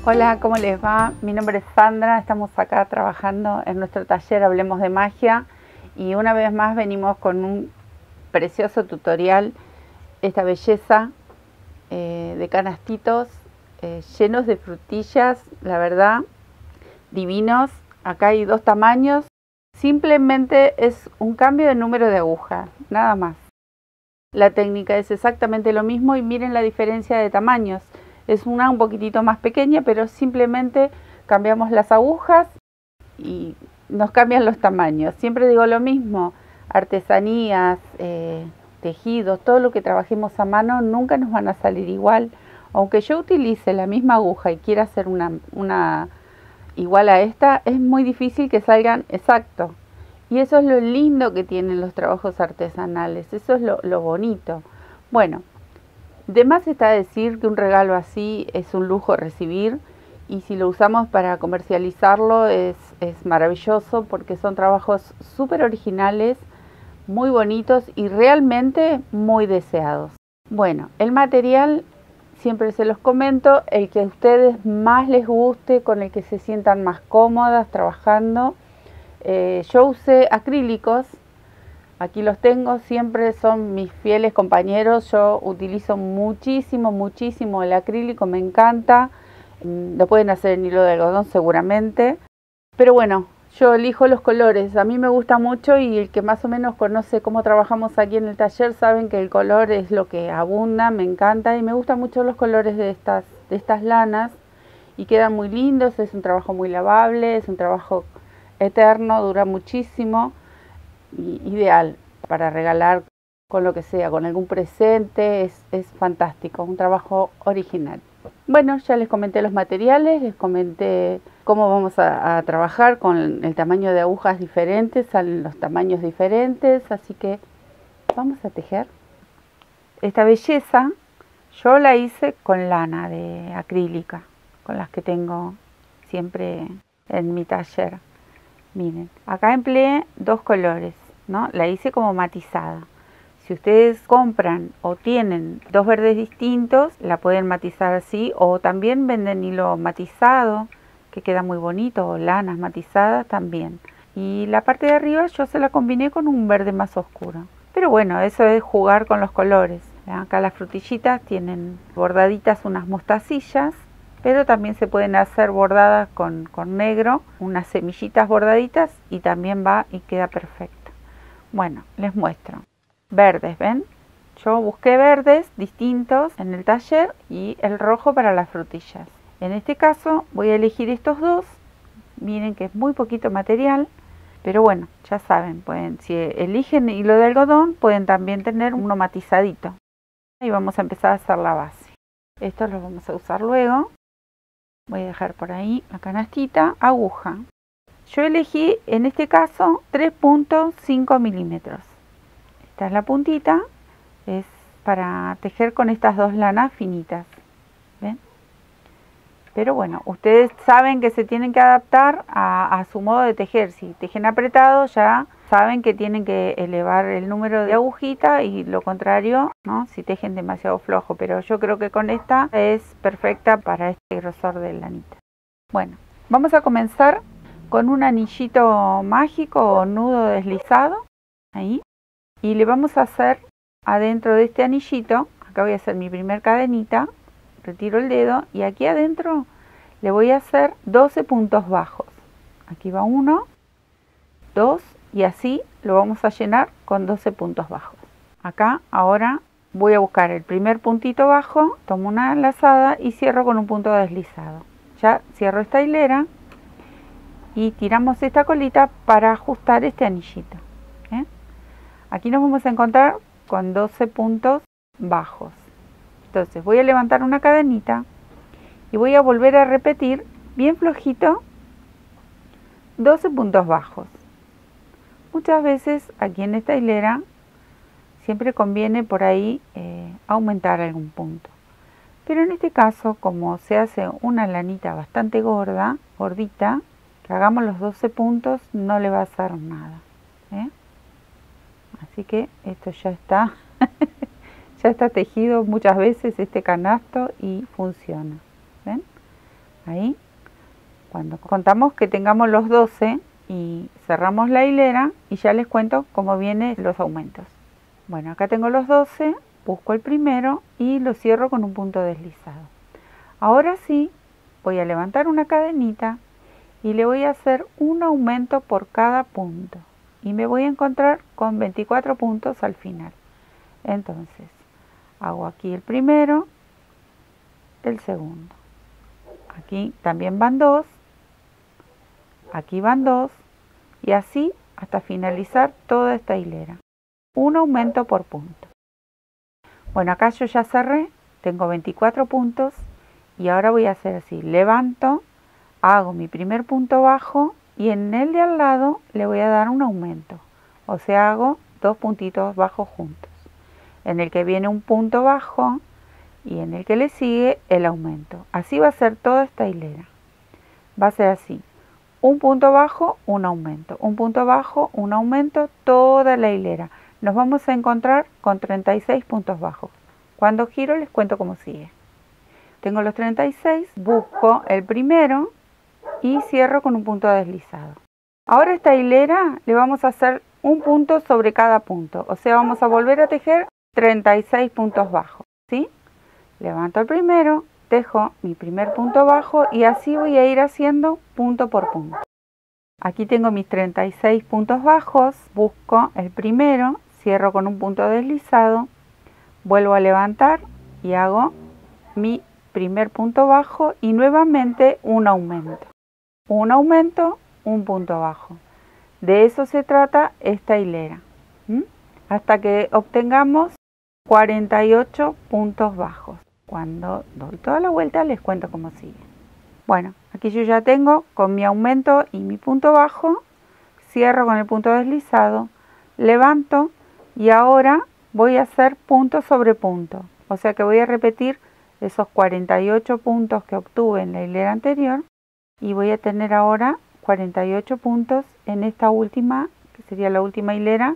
Hola, ¿cómo les va? Mi nombre es Sandra, estamos acá trabajando en nuestro taller Hablemos de Magia y una vez más venimos con un precioso tutorial, esta belleza de canastitos llenos de frutillas, la verdad, divinos. Acá hay dos tamaños, simplemente es un cambio de número de aguja, nada más. La técnica es exactamente lo mismo y miren la diferencia de tamaños. Es una un poquitito más pequeña, pero simplemente cambiamos las agujas y nos cambian los tamaños. Siempre digo lo mismo, artesanías, tejidos, todo lo que trabajemos a mano nunca nos van a salir igual. Aunque yo utilice la misma aguja y quiera hacer una igual a esta, es muy difícil que salgan exactos. Y eso es lo lindo que tienen los trabajos artesanales, eso es lo bonito. Bueno, de más está decir que un regalo así es un lujo recibir, y si lo usamos para comercializarlo es maravilloso porque son trabajos súper originales, muy bonitos y realmente muy deseados. Bueno, el material siempre se los comento, el que a ustedes más les guste, con el que se sientan más cómodas trabajando. Yo usé acrílicos. Aquí los tengo, siempre son mis fieles compañeros. Yo utilizo muchísimo el acrílico, me encanta. Lo pueden hacer en hilo de algodón seguramente. Pero bueno, yo elijo los colores. A mí me gusta mucho y el que más o menos conoce cómo trabajamos aquí en el taller saben que el color es lo que abunda, me encanta. Y me gustan mucho los colores de estas lanas y quedan muy lindos. Es un trabajo muy lavable, es un trabajo eterno, dura muchísimo. Ideal para regalar con lo que sea, con algún presente, es fantástico, un trabajo original. Bueno, ya les comenté los materiales, les comenté cómo vamos a trabajar con el tamaño de agujas diferentes, salen los tamaños diferentes, así que vamos a tejer. Esta belleza yo la hice con lana de acrílica, con las que tengo siempre en mi taller. Miren, acá empleé dos colores, ¿no? La hice como matizada. Si ustedes compran o tienen dos verdes distintos, la pueden matizar así, o también venden hilo matizado, que queda muy bonito, o lanas matizadas también. Y la parte de arriba yo se la combiné con un verde más oscuro. Pero bueno, eso es jugar con los colores. Acá las frutillitas tienen bordaditas unas mostacillas, pero también se pueden hacer bordadas con negro, unas semillitas bordaditas y también va y queda perfecto. Bueno, les muestro. Verdes, ¿ven? Yo busqué verdes distintos en el taller y el rojo para las frutillas. En este caso voy a elegir estos dos. Miren que es muy poquito material, pero bueno, ya saben, si eligen hilo de algodón pueden también tener uno matizadito. Y vamos a empezar a hacer la base. Estos los vamos a usar luego. Voy a dejar por ahí la canastita, aguja. Yo elegí en este caso 3.5 milímetros. Esta es la puntita, es para tejer con estas dos lanas finitas. ¿Ven? Pero bueno, ustedes saben que se tienen que adaptar a su modo de tejer. Si tejen apretado ya saben que tienen que elevar el número de agujita y lo contrario, ¿no? Si tejen demasiado flojo. Pero yo creo que con esta es perfecta para este grosor de lanita. Bueno, vamos a comenzar con un anillito mágico o nudo deslizado. Ahí. Y le vamos a hacer adentro de este anillito, acá voy a hacer mi primer cadenita. Retiro el dedo y aquí adentro le voy a hacer 12 puntos bajos. Aquí va 1, 2 y así lo vamos a llenar con 12 puntos bajos. Acá ahora voy a buscar el primer puntito bajo, tomo una lazada y cierro con un punto deslizado. Ya cierro esta hilera y tiramos esta colita para ajustar este anillito. Aquí nos vamos a encontrar con 12 puntos bajos. Entonces voy a levantar una cadenita y voy a volver a repetir bien flojito 12 puntos bajos. Muchas veces aquí en esta hilera siempre conviene por ahí aumentar algún punto. Pero en este caso, como se hace una lanita bastante gordita, que hagamos los 12 puntos no le va a hacer nada. Así que esto ya está, ya está tejido muchas veces este canasto y funciona. ¿Ven? Ahí, cuando contamos que tengamos los 12 y cerramos la hilera y ya les cuento cómo vienen los aumentos. Bueno, acá tengo los 12, busco el primero y lo cierro con un punto deslizado. Ahora sí, voy a levantar una cadenita y le voy a hacer un aumento por cada punto. Y me voy a encontrar con 24 puntos al final. Entonces, hago aquí el primero, el segundo. Aquí también van 2, aquí van 2 y así hasta finalizar toda esta hilera. Un aumento por punto. Bueno, acá yo ya cerré, tengo 24 puntos y ahora voy a hacer así, levanto, hago mi primer punto bajo y en el de al lado le voy a dar un aumento, o sea, hago 2 puntitos bajos juntos, en el que viene un punto bajo y en el que le sigue el aumento. Así va a ser toda esta hilera, va a ser así, un punto bajo, un aumento, un punto bajo, un aumento, toda la hilera. Nos vamos a encontrar con 36 puntos bajos. Cuando giro les cuento cómo sigue. Tengo los 36, busco el primero y cierro con un punto deslizado. Ahora esta hilera le vamos a hacer un punto sobre cada punto, o sea, vamos a volver a tejer 36 puntos bajos, ¿sí? Levanto el primero, tejo mi primer punto bajo y así voy a ir haciendo punto por punto. Aquí tengo mis 36 puntos bajos, busco el primero, cierro con un punto deslizado, vuelvo a levantar y hago mi primer punto bajo y nuevamente un aumento. Un aumento, un punto bajo. De eso se trata esta hilera, hasta que obtengamos 48 puntos bajos. Cuando doy toda la vuelta les cuento cómo sigue. Bueno, aquí yo ya tengo con mi aumento y mi punto bajo, cierro con el punto deslizado, levanto y ahora voy a hacer punto sobre punto. O sea que voy a repetir esos 48 puntos que obtuve en la hilera anterior y voy a tener ahora 48 puntos en esta última, que sería la última hilera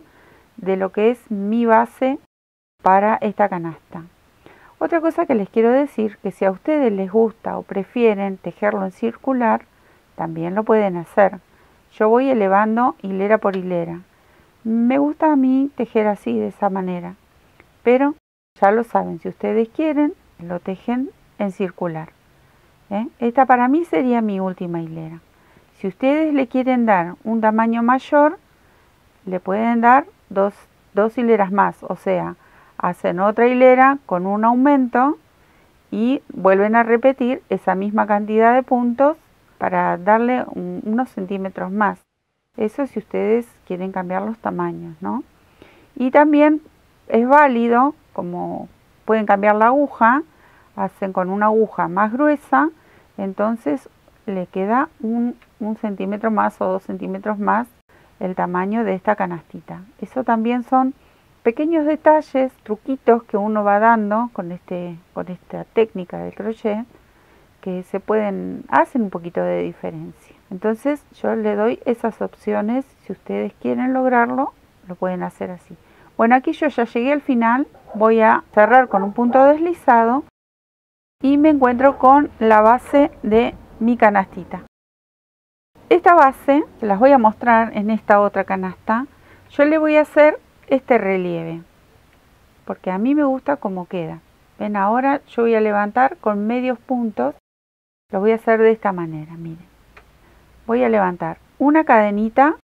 de lo que es mi base para esta canasta. Otra cosa que les quiero decir, que si a ustedes les gusta o prefieren tejerlo en circular, también lo pueden hacer. Yo voy elevando hilera por hilera. Me gusta a mí tejer así, de esa manera. Pero ya lo saben, si ustedes quieren, lo tejen en circular. Esta para mí sería mi última hilera. Si ustedes le quieren dar un tamaño mayor, le pueden dar dos hileras más, o sea, hacen otra hilera con un aumento y vuelven a repetir esa misma cantidad de puntos para darle unos centímetros más. Eso si ustedes quieren cambiar los tamaños, ¿no? Y también es válido, como pueden cambiar la aguja, hacen con una aguja más gruesa, entonces le queda un centímetro más o 2 centímetros más el tamaño de esta canastita. Eso también son pequeños detalles, truquitos que uno va dando con esta técnica del crochet que hacen un poquito de diferencia. Entonces yo le doy esas opciones, si ustedes quieren lograrlo, lo pueden hacer así. Bueno, aquí yo ya llegué al final, voy a cerrar con un punto deslizado y me encuentro con la base de mi canastita. Esta base, se las voy a mostrar en esta otra canasta, yo le voy a hacer este relieve, porque a mí me gusta cómo queda. Ven, ahora yo voy a levantar con medios puntos, lo voy a hacer de esta manera, miren. Voy a levantar una cadenita,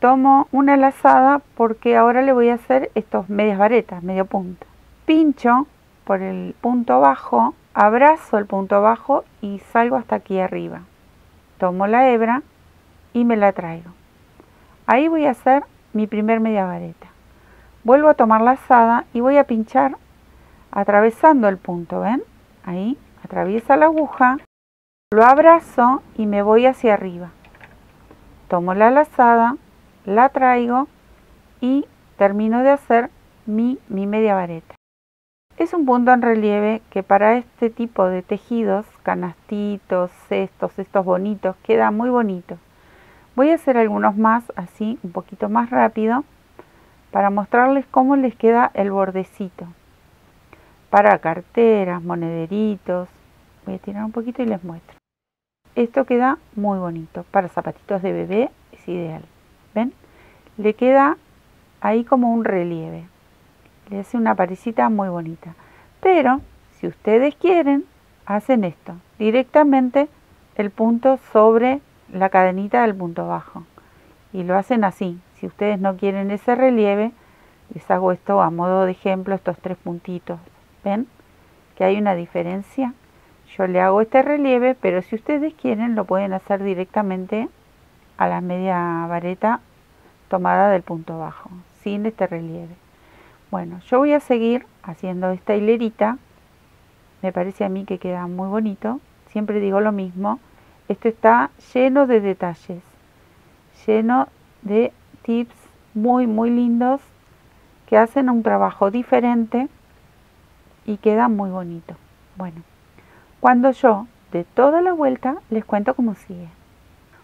tomo una lazada porque ahora le voy a hacer estos medias varetas, medio punto. Pincho por el punto bajo, abrazo el punto bajo y salgo hasta aquí arriba. Tomo la hebra y me la traigo. Ahí voy a hacer mi primer media vareta. Vuelvo a tomar la lazada y voy a pinchar atravesando el punto, ¿ven? Ahí atraviesa la aguja, lo abrazo y me voy hacia arriba. Tomo la lazada, la traigo y termino de hacer mi media vareta. Es un punto en relieve que para este tipo de tejidos, canastitos, cestos, estos bonitos, queda muy bonito. Voy a hacer algunos más así, un poquito más rápido, para mostrarles cómo les queda el bordecito. Para carteras, monederitos, Voy a tirar un poquito y les muestro. Esto queda muy bonito. Para zapatitos de bebé es ideal. ¿Ven? Le queda ahí como un relieve. Le hace una parecita muy bonita. Pero si ustedes quieren, hacen esto. Directamente el punto sobre la cadenita del punto bajo. Y lo hacen así. Si ustedes no quieren ese relieve, les hago esto a modo de ejemplo, estos 3 puntitos. ¿Ven? Que hay una diferencia. Yo le hago este relieve, pero si ustedes quieren lo pueden hacer directamente a la media vareta tomada del punto bajo, sin este relieve. Bueno, yo voy a seguir haciendo esta hilerita. Me parece a mí que queda muy bonito. Siempre digo lo mismo. Esto está lleno de detalles, lleno de tips muy lindos que hacen un trabajo diferente y queda muy bonito. Bueno, cuando yo de toda la vuelta les cuento cómo sigue.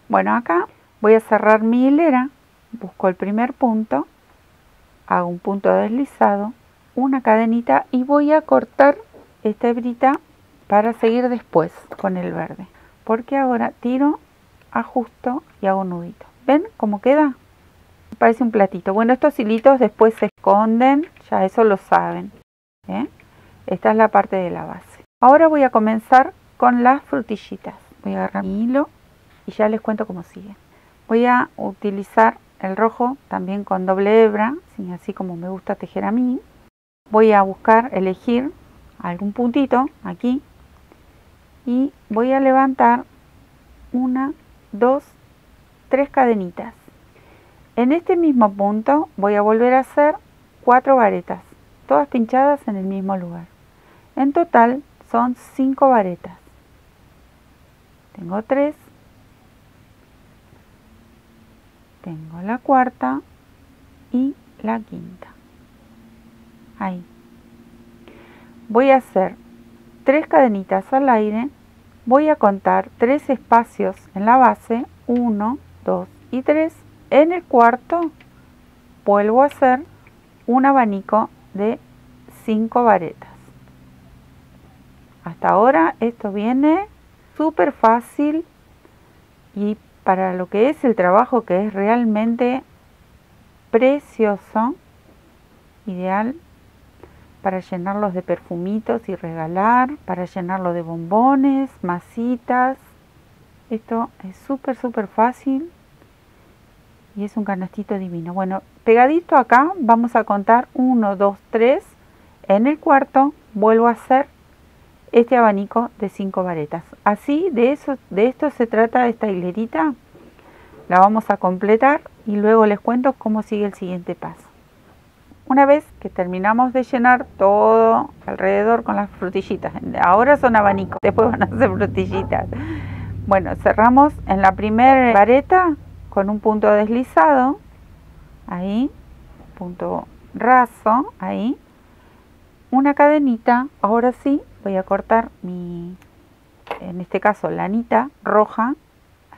Bueno, acá voy a cerrar mi hilera, busco el primer punto, hago un punto deslizado, una cadenita y voy a cortar esta hebrita para seguir después con el verde, porque ahora tiro, ajusto y hago un nudito. ¿Ven cómo queda? Parece un platito. Bueno, estos hilitos después se esconden, ya eso lo saben, ¿eh? Esta es la parte de la base. Ahora voy a comenzar con las frutillitas. Voy a agarrar mi hilo y ya les cuento cómo sigue. Voy a utilizar el rojo también con doble hebra, así como me gusta tejer a mí. Voy a buscar, elegir algún puntito aquí y voy a levantar 1, 2, 3 cadenitas. En este mismo punto voy a volver a hacer 4 varetas, todas pinchadas en el mismo lugar. En total son 5 varetas. Tengo 3, tengo la cuarta y la quinta. Ahí. Voy a hacer 3 cadenitas al aire, voy a contar 3 espacios en la base, 1, 2 y 3. En el cuarto vuelvo a hacer un abanico de 5 varetas. Hasta ahora esto viene súper fácil y para lo que es el trabajo, que es realmente precioso, ideal para llenarlos de perfumitos y regalar, para llenarlo de bombones, masitas. Esto es súper fácil y es un canastito divino. Bueno, pegadito acá vamos a contar 1, 2, 3. En el cuarto vuelvo a hacer este abanico de 5 varetas. Así, de esto se trata esta hilerita. La vamos a completar y luego les cuento cómo sigue el siguiente paso. Una vez que terminamos de llenar todo alrededor con las frutillitas, ahora son abanicos, después van a ser frutillitas. Bueno, cerramos en la primera vareta con un punto deslizado, ahí, punto raso, ahí, una cadenita. Ahora sí voy a cortar en este caso lanita roja,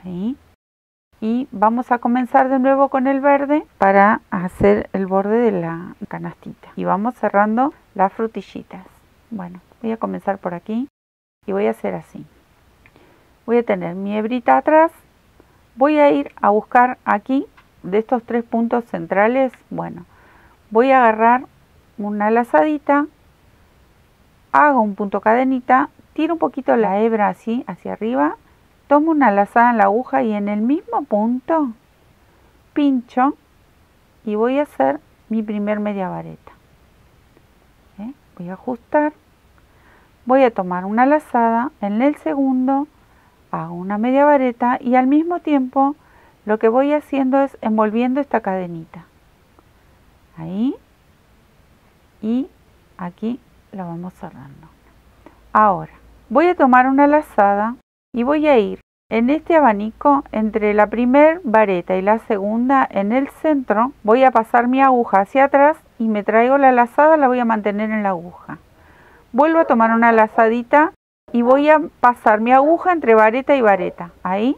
ahí, y vamos a comenzar de nuevo con el verde para hacer el borde de la canastita y vamos cerrando las frutillitas. Bueno, voy a comenzar por aquí y voy a hacer así. Voy a tener mi hebrita atrás, voy a ir a buscar aquí de estos 3 puntos centrales. Bueno, voy a agarrar una lazadita, hago un punto cadenita, tiro un poquito la hebra así hacia arriba, tomo una lazada en la aguja y en el mismo punto pincho y voy a hacer mi primer media vareta. Voy a ajustar, voy a tomar una lazada, en el segundo hago una media vareta y al mismo tiempo lo que voy haciendo es envolviendo esta cadenita. Ahí y aquí la vamos cerrando. Ahora voy a tomar una lazada y voy a ir en este abanico entre la primer vareta y la segunda. En el centro voy a pasar mi aguja hacia atrás y me traigo la lazada, la voy a mantener en la aguja. Vuelvo a tomar una lazadita y voy a pasar mi aguja entre vareta y vareta, ahí,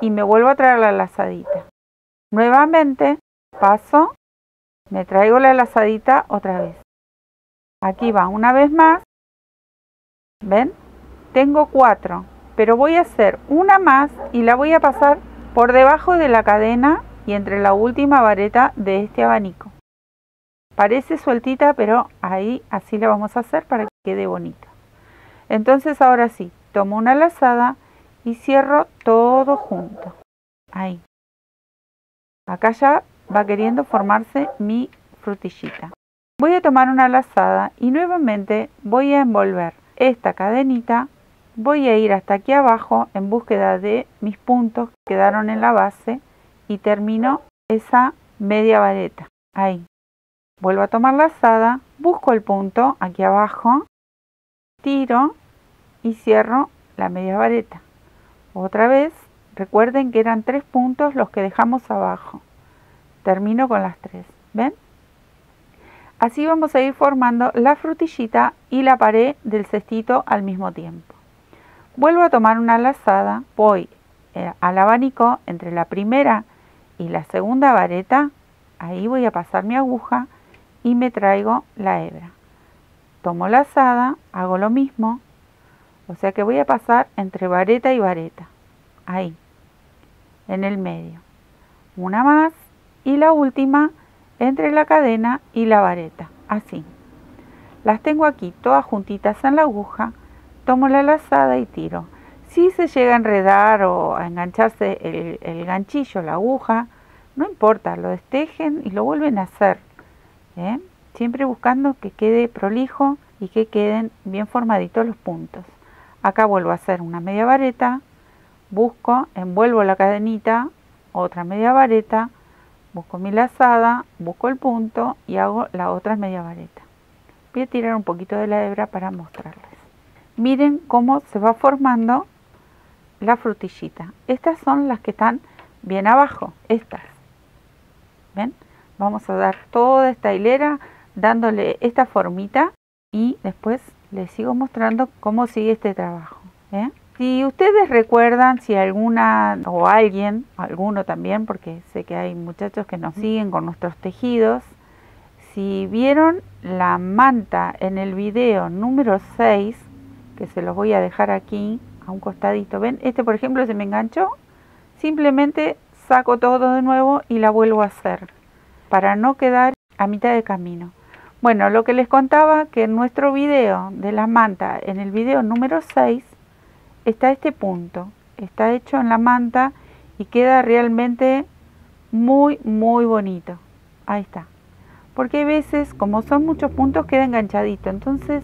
y me vuelvo a traer la lazadita. Nuevamente paso, me traigo la lazadita otra vez. Aquí va una vez más, ¿ven? tengo 4, pero voy a hacer una más y la voy a pasar por debajo de la cadena y entre la última vareta de este abanico. Parece sueltita, pero ahí así la vamos a hacer para que quede bonita. Entonces ahora sí, tomo una lazada y cierro todo junto. Ahí. Acá ya va queriendo formarse mi frutillita. Voy a tomar una lazada y nuevamente voy a envolver esta cadenita. Voy a ir hasta aquí abajo en búsqueda de mis puntos que quedaron en la base y termino esa media vareta. Ahí. Vuelvo a tomar lazada, busco el punto aquí abajo, tiro y cierro la media vareta. Otra vez, recuerden que eran 3 puntos los que dejamos abajo. Termino con las 3, ¿ven? Así vamos a ir formando la frutillita y la pared del cestito al mismo tiempo. Vuelvo a tomar una lazada, voy al abanico entre la primera y la segunda vareta, ahí voy a pasar mi aguja y me traigo la hebra. Tomo lazada, hago lo mismo, o sea que voy a pasar entre vareta y vareta, ahí, en el medio. Una más y la última entre la cadena y la vareta, así. Las tengo aquí todas juntitas en la aguja, tomo la lazada y tiro. Si se llega a enredar o a engancharse el ganchillo, la aguja, no importa, lo destejen y lo vuelven a hacer. Siempre buscando que quede prolijo y que queden bien formaditos los puntos. Acá vuelvo a hacer una media vareta, busco, envuelvo la cadenita, otra media vareta, busco mi lazada, busco el punto y hago la otra media vareta. Voy a tirar un poquito de la hebra para mostrarles. Miren cómo se va formando la frutillita. Estas son las que están bien abajo, estas. ¿Ven? Vamos a dar toda esta hilera dándole esta formita y después les sigo mostrando cómo sigue este trabajo. Si ustedes recuerdan, si alguna o alguien, alguno también, porque sé que hay muchachos que nos siguen con nuestros tejidos, si vieron la manta en el video número 6, que se los voy a dejar aquí a un costadito, ¿ven? Este por ejemplo se me enganchó, simplemente saco todo de nuevo y la vuelvo a hacer para no quedar a mitad de camino. Bueno, lo que les contaba, que en nuestro video de la manta, en el video número 6, está este punto, está hecho en la manta y queda realmente muy bonito. Ahí está, porque hay veces, como son muchos puntos, queda enganchadito, entonces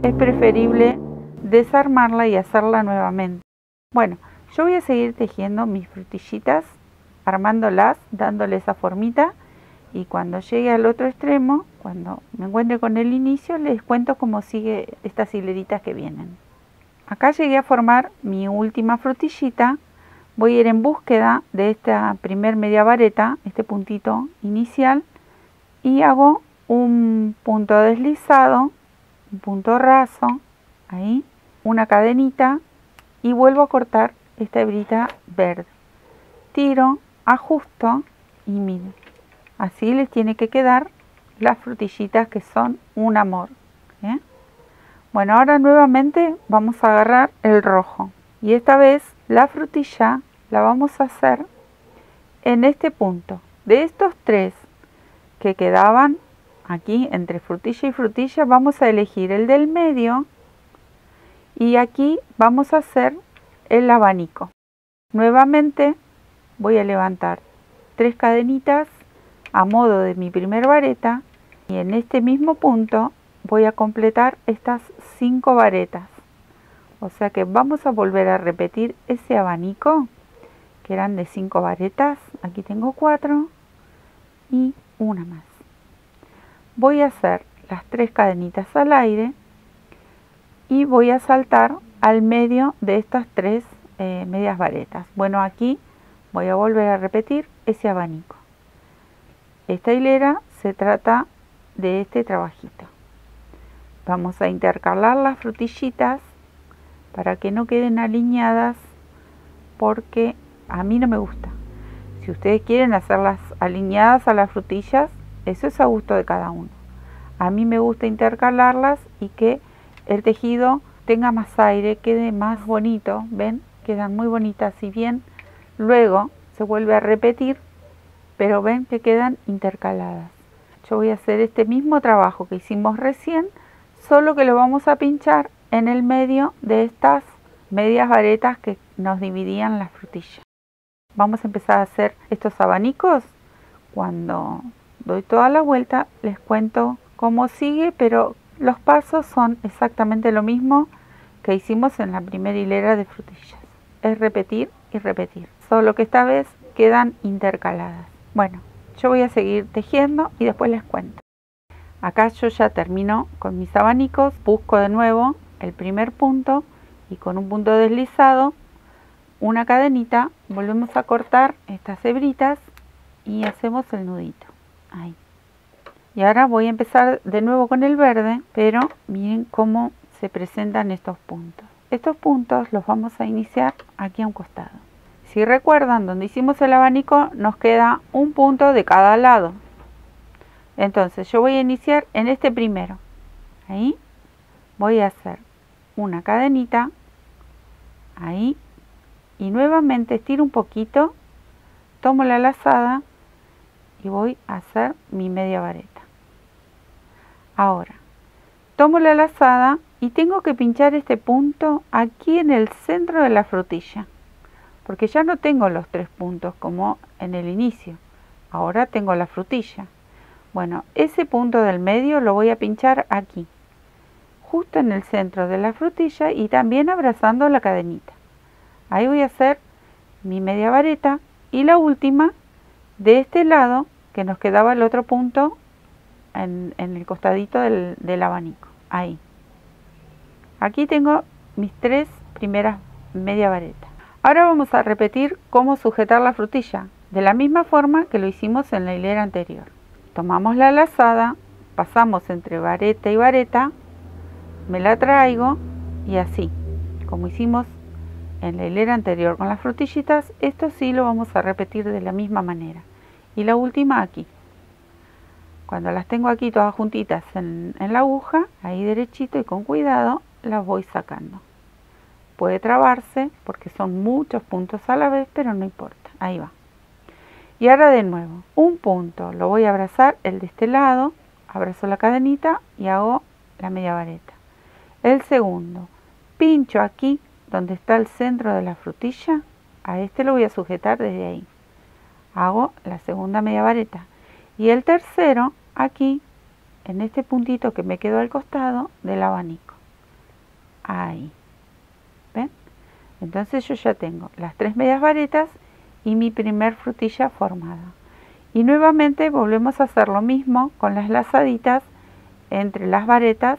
es preferible desarmarla y hacerla nuevamente. Bueno, yo voy a seguir tejiendo mis frutillitas, armándolas, dándole esa formita, y cuando llegue al otro extremo, cuando me encuentre con el inicio, les cuento cómo sigue estas hileritas que vienen. Acá llegué a formar mi última frutillita. Voy a ir en búsqueda de esta primer media vareta, este puntito inicial, y hago un punto deslizado, un punto raso, ahí, una cadenita y vuelvo a cortar esta hebrita verde. Tiro, ajusto y miren, así les tiene que quedar las frutillitas que son un amor. Bueno, ahora nuevamente vamos a agarrar el rojo y esta vez la frutilla la vamos a hacer en este punto. De estos 3 que quedaban aquí entre frutilla y frutilla, vamos a elegir el del medio y aquí vamos a hacer el abanico. Nuevamente voy a levantar 3 cadenitas a modo de mi primer vareta y en este mismo punto voy a completar estas 5 varetas. O sea que vamos a volver a repetir ese abanico que eran de 5 varetas. Aquí tengo 4 y una más. Voy a hacer las 3 cadenitas al aire y voy a saltar al medio de estas 3 medias varetas. Bueno, aquí voy a volver a repetir ese abanico. Esta hilera se trata de este trabajito. Vamos a intercalar las frutillitas para que no queden alineadas, porque a mí no me gusta. Si ustedes quieren hacerlas alineadas a las frutillas, eso es a gusto de cada uno. A mí me gusta intercalarlas y que el tejido tenga más aire, quede más bonito, ¿ven? Quedan muy bonitas, si bien luego se vuelve a repetir, pero ven que quedan intercaladas. Yo voy a hacer este mismo trabajo que hicimos recién, solo que lo vamos a pinchar en el medio de estas medias varetas que nos dividían las frutillas. Vamos a empezar a hacer estos abanicos. Cuando doy toda la vuelta les cuento cómo sigue, pero los pasos son exactamente lo mismo que hicimos en la primera hilera de frutillas. Es repetir y repetir, solo que esta vez quedan intercaladas. Bueno, yo voy a seguir tejiendo y después les cuento. Acá yo ya termino con mis abanicos, busco de nuevo el primer punto y con un punto deslizado, una cadenita, volvemos a cortar estas hebritas y hacemos el nudito. Ahí. Y ahora voy a empezar de nuevo con el verde, pero miren cómo se presentan estos puntos. Estos puntos los vamos a iniciar aquí a un costado. Si recuerdan, donde hicimos el abanico nos queda un punto de cada lado. Entonces yo voy a iniciar en este primero. Ahí voy a hacer una cadenita. Ahí. Y nuevamente estiro un poquito. Tomo la lazada y voy a hacer mi media vareta. Ahora, tomo la lazada y tengo que pinchar este punto aquí en el centro de la frutilla. Porque ya no tengo los 3 puntos como en el inicio. Ahora tengo la frutilla. Bueno, ese punto del medio lo voy a pinchar aquí. Justo en el centro de la frutilla y también abrazando la cadenita. Ahí voy a hacer mi media vareta y la última de este lado que nos quedaba el otro punto en el costadito del abanico. Ahí. Aquí tengo mis 3 primeras media varetas. Ahora vamos a repetir cómo sujetar la frutilla, de la misma forma que lo hicimos en la hilera anterior. Tomamos la lazada, pasamos entre vareta y vareta, me la traigo y así, como hicimos en la hilera anterior con las frutillitas, esto sí lo vamos a repetir de la misma manera. Y la última aquí. Cuando las tengo aquí todas juntitas en la aguja, ahí derechito y con cuidado, las voy sacando. Puede trabarse porque son muchos puntos a la vez, pero no importa. Ahí va. Y ahora de nuevo, un punto lo voy a abrazar, el de este lado, abrazo la cadenita y hago la media vareta. El segundo, pincho aquí donde está el centro de la frutilla, a este lo voy a sujetar desde ahí. Hago la segunda media vareta. Y el tercero, aquí, en este puntito que me quedó al costado del abanico. Ahí. ¿Ven? Entonces yo ya tengo las 3 medias varetas y mi primer frutilla formada. Y nuevamente volvemos a hacer lo mismo con las lazaditas entre las varetas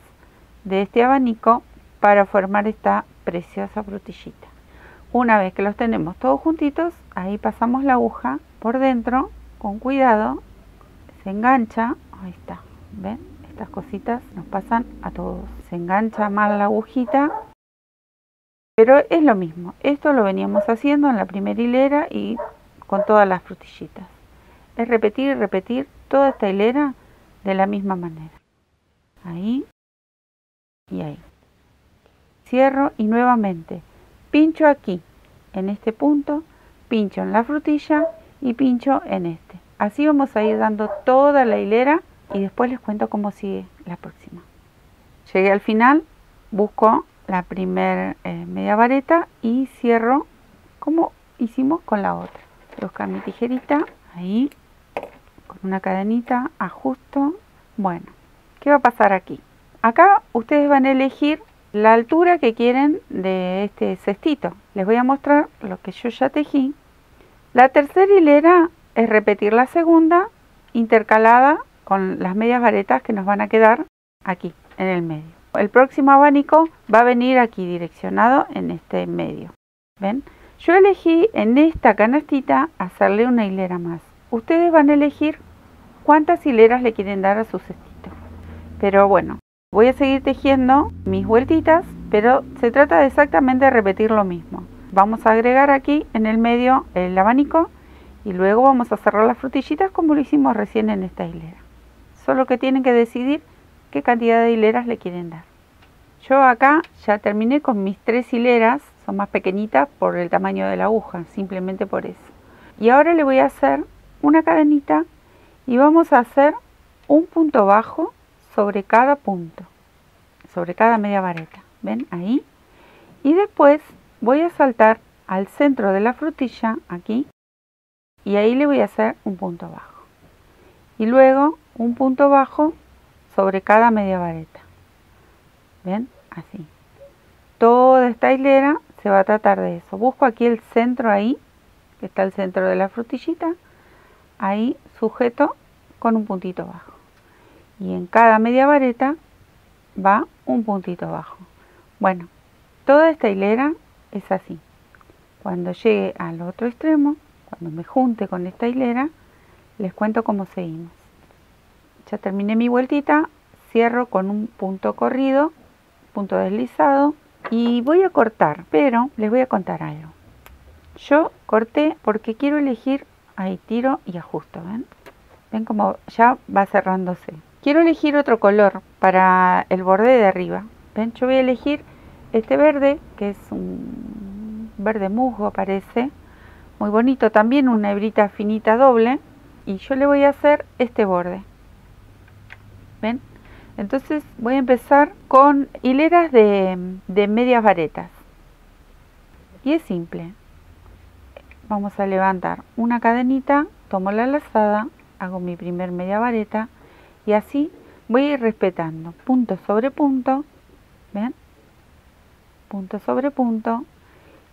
de este abanico para formar esta preciosa frutillita. Una vez que los tenemos todos juntitos, ahí pasamos la aguja por dentro con cuidado, se engancha, ahí está, ¿ven? Estas cositas nos pasan a todos, se engancha mal la agujita, pero es lo mismo, esto lo veníamos haciendo en la primera hilera y con todas las frutillitas. Es repetir y repetir toda esta hilera de la misma manera. Ahí y ahí. Cierro y nuevamente pincho aquí, en este punto, pincho en la frutilla y pincho en este. Así vamos a ir dando toda la hilera y después les cuento cómo sigue la próxima. Llegué al final, busco la primer media vareta y cierro como hicimos con la otra. Voy a buscar mi tijerita, ahí, con una cadenita, ajusto. Bueno, ¿qué va a pasar aquí? Acá ustedes van a elegir la altura que quieren de este cestito. Les voy a mostrar lo que yo ya tejí. La tercera hilera es repetir la segunda intercalada con las medias varetas que nos van a quedar aquí en el medio. El próximo abanico va a venir aquí direccionado en este medio. ¿Ven? Yo elegí en esta canastita hacerle una hilera más. Ustedes van a elegir cuántas hileras le quieren dar a su cestito. Pero bueno, voy a seguir tejiendo mis vueltitas, pero se trata de exactamente repetir lo mismo. Vamos a agregar aquí en el medio el abanico y luego vamos a cerrar las frutillitas como lo hicimos recién en esta hilera. Solo que tienen que decidir qué cantidad de hileras le quieren dar. Yo acá ya terminé con mis 3 hileras, son más pequeñitas por el tamaño de la aguja, simplemente por eso. Y ahora le voy a hacer una cadenita y vamos a hacer un punto bajo sobre cada punto, sobre cada media vareta. ¿Ven? Ahí. Y después voy a saltar al centro de la frutilla, aquí, y ahí le voy a hacer un punto bajo. Y luego un punto bajo sobre cada media vareta. ¿Ven? Así. Toda esta hilera se va a tratar de eso. Busco aquí el centro ahí, que está el centro de la frutillita. Ahí sujeto con un puntito bajo. Y en cada media vareta va un puntito bajo. Bueno, toda esta hilera es así. Cuando llegue al otro extremo, cuando me junte con esta hilera, les cuento cómo seguimos. Ya terminé mi vueltita, cierro con un punto corrido, punto deslizado, y voy a cortar, pero les voy a contar algo. Yo corté porque quiero elegir, ahí tiro y ajusto, ¿ven? Ven como ya va cerrándose. Quiero elegir otro color para el borde de arriba. ¿Ven? Yo voy a elegir este verde, que es un verde musgo, parece. Muy bonito también, una hebrita finita doble. Y yo le voy a hacer este borde. ¿Ven? Entonces voy a empezar con hileras de medias varetas. Y es simple. Vamos a levantar una cadenita, tomo la lazada, hago mi primer media vareta y así voy a ir respetando punto sobre punto, ¿ven? Punto sobre punto,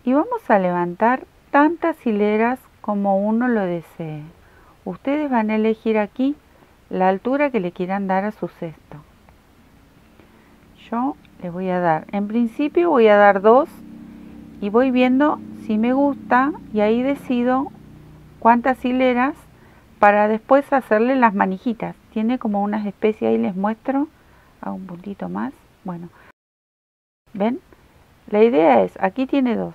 y vamos a levantar tantas hileras como uno lo desee. Ustedes van a elegir aquí la altura que le quieran dar a su cesto. Yo le voy a dar, en principio voy a dar 2 y voy viendo si me gusta y ahí decido cuántas hileras para después hacerle las manijitas. Tiene como unas especies, ahí les muestro, hago un puntito más. Bueno, ¿ven? La idea es, aquí tiene 2,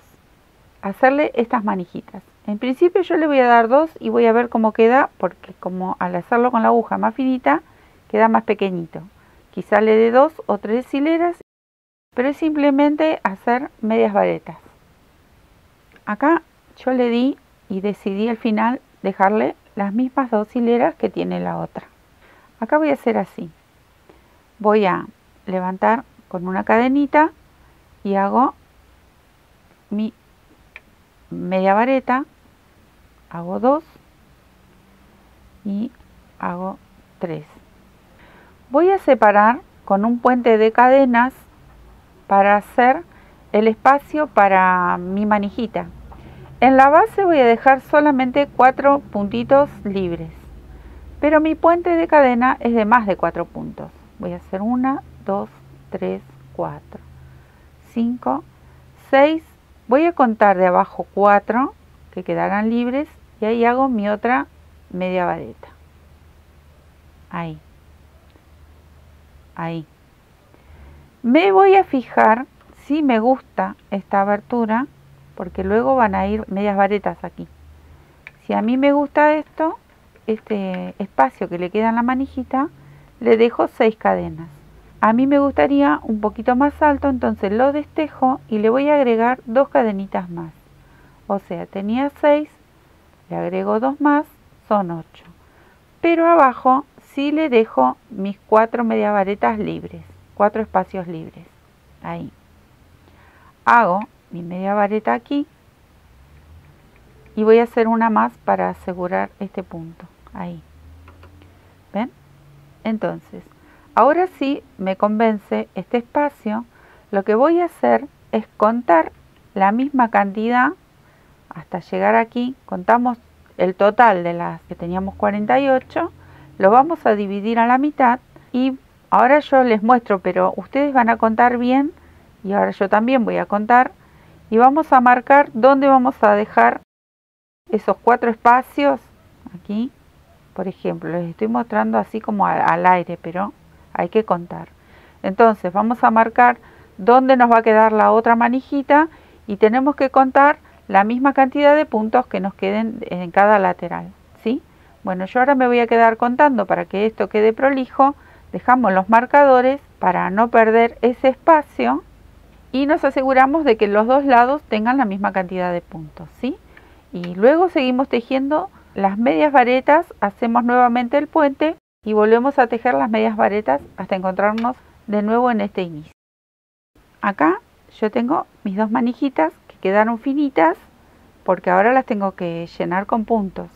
hacerle estas manijitas. En principio yo le voy a dar 2 y voy a ver cómo queda, porque como al hacerlo con la aguja más finita, queda más pequeñito. Quizá le dé 2 o 3 hileras, pero es simplemente hacer medias varetas. Acá yo le di y decidí al final dejarle las mismas 2 hileras que tiene la otra. Acá voy a hacer así. Voy a levantar con una cadenita y hago mi media vareta, hago 2 y hago 3. Voy a separar con un puente de cadenas para hacer el espacio para mi manijita. En la base voy a dejar solamente 4 puntitos libres, pero mi puente de cadena es de más de 4 puntos. Voy a hacer 1, 2, 3, 4, 5, 6. Voy a contar de abajo 4 que quedarán libres y ahí hago mi otra media vareta. Ahí. Ahí. Me voy a fijar si me gusta esta abertura, porque luego van a ir medias varetas aquí. Si a mí me gusta esto, este espacio que le queda en la manijita, le dejo 6 cadenas. A mí me gustaría un poquito más alto, entonces lo destejo y le voy a agregar 2 cadenitas más. O sea, tenía 6, le agrego 2 más, son 8. Pero abajo sí le dejo mis 4 media varetas libres, 4 espacios libres. Ahí. Hago mi media vareta aquí y voy a hacer una más para asegurar este punto. Ahí. ¿Ven? Entonces, ahora sí me convence este espacio. Lo que voy a hacer es contar la misma cantidad hasta llegar aquí. Contamos el total de las que teníamos 48. Lo vamos a dividir a la mitad y ahora yo les muestro, pero ustedes van a contar bien y ahora yo también voy a contar y vamos a marcar dónde vamos a dejar esos 4 espacios. Aquí, por ejemplo, les estoy mostrando así como al aire, pero hay que contar. Entonces vamos a marcar dónde nos va a quedar la otra manijita y tenemos que contar la misma cantidad de puntos que nos queden en cada lateral, ¿sí? Bueno, yo ahora me voy a quedar contando para que esto quede prolijo. Dejamos los marcadores para no perder ese espacio, y nos aseguramos de que los dos lados tengan la misma cantidad de puntos, ¿sí? Y luego seguimos tejiendo las medias varetas, hacemos nuevamente el puente y volvemos a tejer las medias varetas hasta encontrarnos de nuevo en este inicio. Acá yo tengo mis dos manijitas que quedaron finitas porque ahora las tengo que llenar con puntos.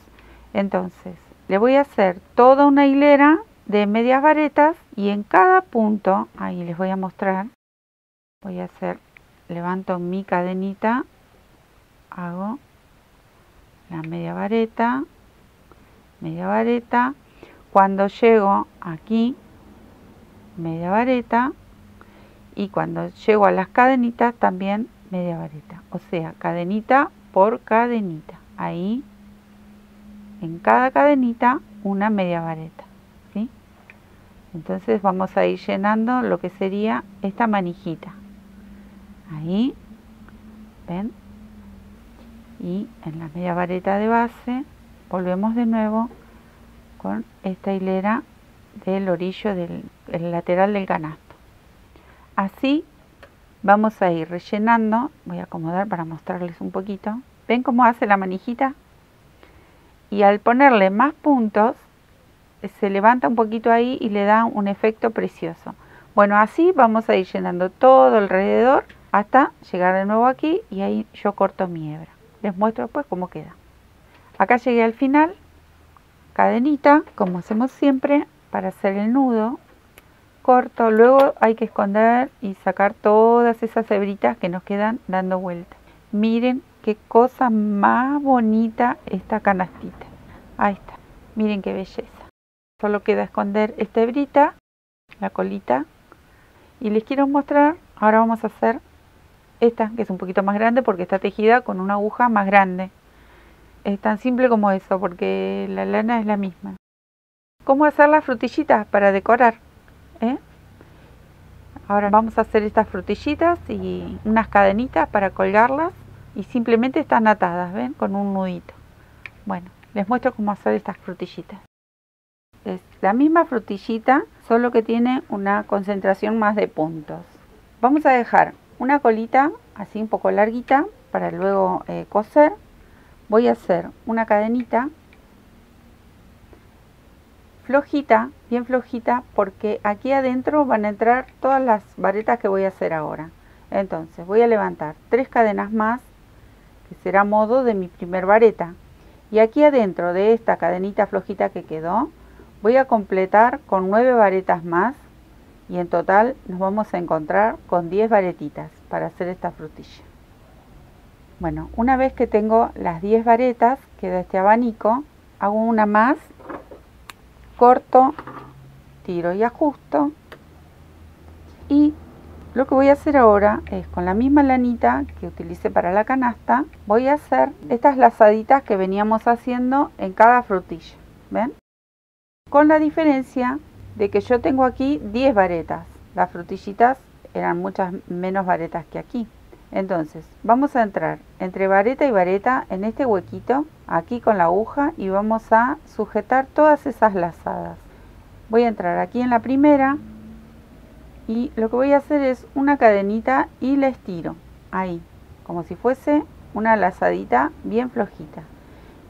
Entonces le voy a hacer toda una hilera de medias varetas y en cada punto, ahí les voy a mostrar, voy a hacer, levanto mi cadenita, hago la media vareta, cuando llego aquí, media vareta, y cuando llego a las cadenitas también media vareta, o sea, cadenita por cadenita, ahí en cada cadenita una media vareta, ¿sí? Entonces vamos a ir llenando lo que sería esta manijita, ahí, ¿ven? Y en la media vareta de base volvemos de nuevo con esta hilera del orillo del lateral del canasto. Así vamos a ir rellenando. Voy a acomodar para mostrarles un poquito. ¿Ven cómo hace la manijita? Y al ponerle más puntos se levanta un poquito ahí y le da un efecto precioso. Bueno, así vamos a ir llenando todo alrededor hasta llegar de nuevo aquí y ahí yo corto mi hebra. Les muestro después cómo queda. Acá llegué al final, cadenita, como hacemos siempre, para hacer el nudo. Corto, luego hay que esconder y sacar todas esas hebritas que nos quedan dando vuelta. Miren qué cosa más bonita esta canastita. Ahí está, miren qué belleza. Solo queda esconder esta hebrita, la colita. Y les quiero mostrar, ahora vamos a hacer esta, que es un poquito más grande porque está tejida con una aguja más grande. Es tan simple como eso, porque la lana es la misma. ¿Cómo hacer las frutillitas para decorar? Ahora vamos a hacer estas frutillitas y unas cadenitas para colgarlas y simplemente están atadas, ¿ven? Con un nudito. Bueno, les muestro cómo hacer estas frutillitas. Es la misma frutillita, solo que tiene una concentración más de puntos. Vamos a dejar una colita así un poco larguita para luego coser. Voy a hacer una cadenita flojita, bien flojita, porque aquí adentro van a entrar todas las varetas que voy a hacer ahora. Entonces voy a levantar 3 cadenas más, que será modo de mi primer vareta. Y aquí adentro de esta cadenita flojita que quedó, voy a completar con 9 varetas más. Y en total nos vamos a encontrar con 10 varetitas para hacer esta frutilla. Bueno, una vez que tengo las 10 varetas, queda este abanico, hago una más, corto, tiro y ajusto. Y lo que voy a hacer ahora es con la misma lanita que utilicé para la canasta, voy a hacer estas lazaditas que veníamos haciendo en cada frutilla. ¿Ven? Con la diferencia de que yo tengo aquí 10 varetas. Las frutillitas eran muchas menos varetas que aquí. Entonces vamos a entrar entre vareta y vareta en este huequito, aquí con la aguja, y vamos a sujetar todas esas lazadas. Voy a entrar aquí en la primera y lo que voy a hacer es una cadenita y la estiro ahí, como si fuese una lazadita bien flojita.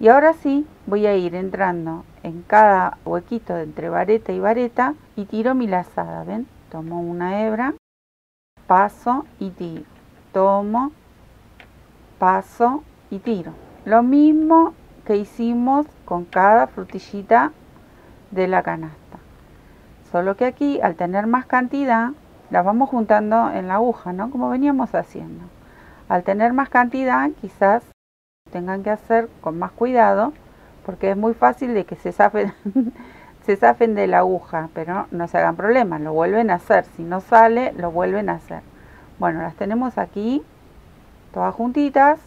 Y ahora sí voy a ir entrando en cada huequito de entre vareta y vareta y tiro mi lazada. ¿Ven? Tomo una hebra, paso y tiro. Tomo, paso y tiro. Lo mismo que hicimos con cada frutillita de la canasta. Solo que aquí, al tener más cantidad, las vamos juntando en la aguja, ¿no? Como veníamos haciendo. Al tener más cantidad, quizás tengan que hacer con más cuidado, porque es muy fácil de que se zafen, se zafen de la aguja, pero no se hagan problemas, lo vuelven a hacer. Si no sale, lo vuelven a hacer. Bueno, las tenemos aquí, todas juntitas.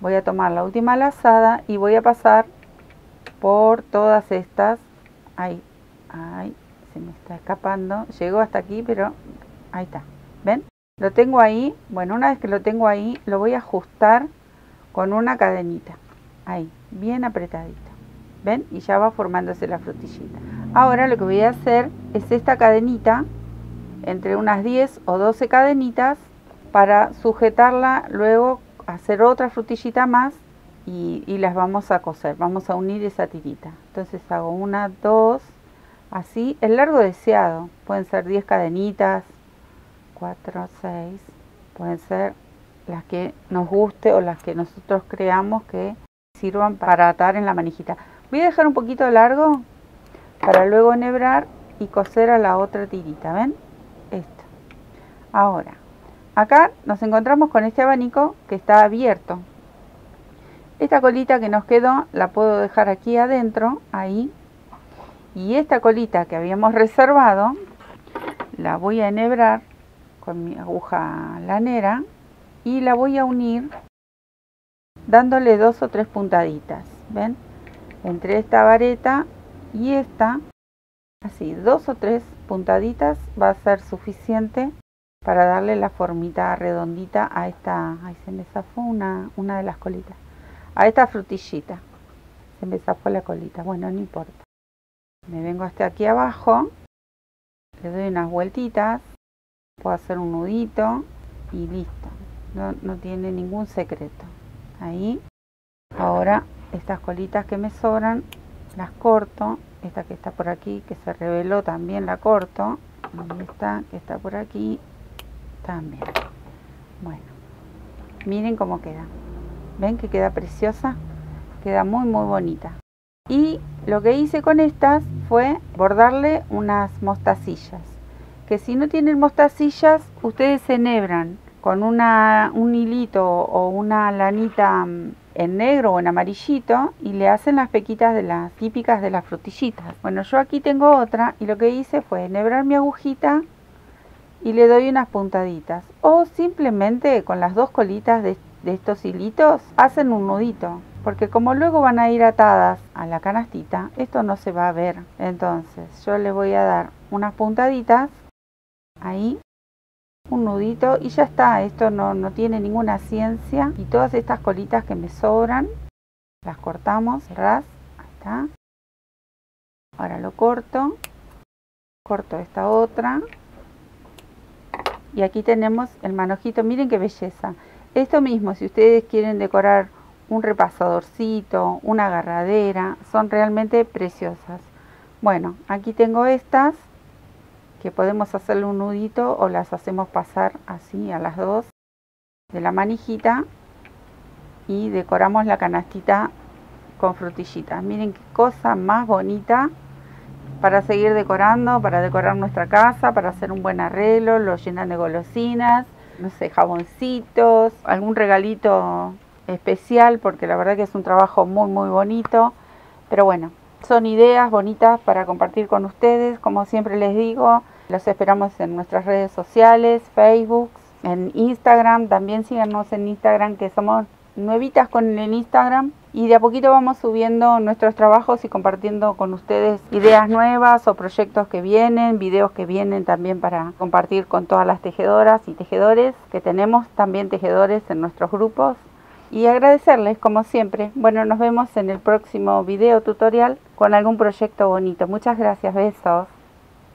Voy a tomar la última lazada y voy a pasar por todas estas. Ahí, ahí, se me está escapando. Llegó hasta aquí, pero ahí está. ¿Ven? Lo tengo ahí. Bueno, una vez que lo tengo ahí, lo voy a ajustar con una cadenita. Ahí, bien apretadito. ¿Ven? Y ya va formándose la frutillita. Ahora lo que voy a hacer es esta cadenita entre unas 10 o 12 cadenitas para sujetarla, luego hacer otra frutillita más y las vamos a coser, vamos a unir esa tirita. Entonces hago una, dos, así, el largo deseado, pueden ser 10 cadenitas, 4, 6, pueden ser las que nos guste o las que nosotros creamos que sirvan para atar en la manijita. Voy a dejar un poquito largo para luego enhebrar y coser a la otra tirita, ¿ven? Esto. Ahora, acá nos encontramos con este abanico que está abierto. Esta colita que nos quedó la puedo dejar aquí adentro, ahí. Y esta colita que habíamos reservado la voy a enhebrar con mi aguja lanera y la voy a unir dándole 2 o 3 puntaditas, ¿ven? Entre esta vareta y esta, así 2 o 3 puntaditas va a ser suficiente para darle la formita redondita a esta. Ahí se me zafó una de las colitas, a esta frutillita se me zafó la colita. Bueno, no importa, me vengo hasta aquí abajo, le doy unas vueltitas, puedo hacer un nudito y listo, no tiene ningún secreto. Ahí, ahora estas colitas que me sobran las corto, esta que está por aquí que se reveló también la corto, y esta que está por aquí también. Bueno, miren cómo queda, ven que queda preciosa, queda muy bonita. Y lo que hice con estas fue bordarle unas mostacillas, que si no tienen mostacillas ustedes enhebran con un hilito o una lanita en negro o en amarillito y le hacen las pequitas de las típicas de las frutillitas. Bueno, yo aquí tengo otra y lo que hice fue enhebrar mi agujita y le doy unas puntaditas, o simplemente con las dos colitas de estos hilitos hacen un nudito, porque como luego van a ir atadas a la canastita, esto no se va a ver. Entonces yo le voy a dar unas puntaditas ahí, un nudito y ya está. Esto no tiene ninguna ciencia. Y todas estas colitas que me sobran las cortamos, ras, ahí está. Ahora lo corto esta otra y aquí tenemos el manojito. Miren qué belleza. Esto mismo, si ustedes quieren decorar un repasadorcito, una agarradera, son realmente preciosas. Bueno, aquí tengo estas que podemos hacerle un nudito o las hacemos pasar así a las dos de la manijita y decoramos la canastita con frutillitas. Miren qué cosa más bonita para seguir decorando, para decorar nuestra casa, para hacer un buen arreglo. Lo llenan de golosinas, no sé, jaboncitos, algún regalito especial, porque la verdad que es un trabajo muy bonito. Pero bueno, son ideas bonitas para compartir con ustedes. Como siempre les digo, los esperamos en nuestras redes sociales, Facebook, en Instagram. También síganos en Instagram, que somos nuevitas con el Instagram. Y de a poquito vamos subiendo nuestros trabajos y compartiendo con ustedes ideas nuevas o proyectos que vienen, videos que vienen también para compartir con todas las tejedoras y tejedores que tenemos, también tejedores en nuestros grupos. Y agradecerles como siempre. Bueno, nos vemos en el próximo video tutorial con algún proyecto bonito. Muchas gracias, besos.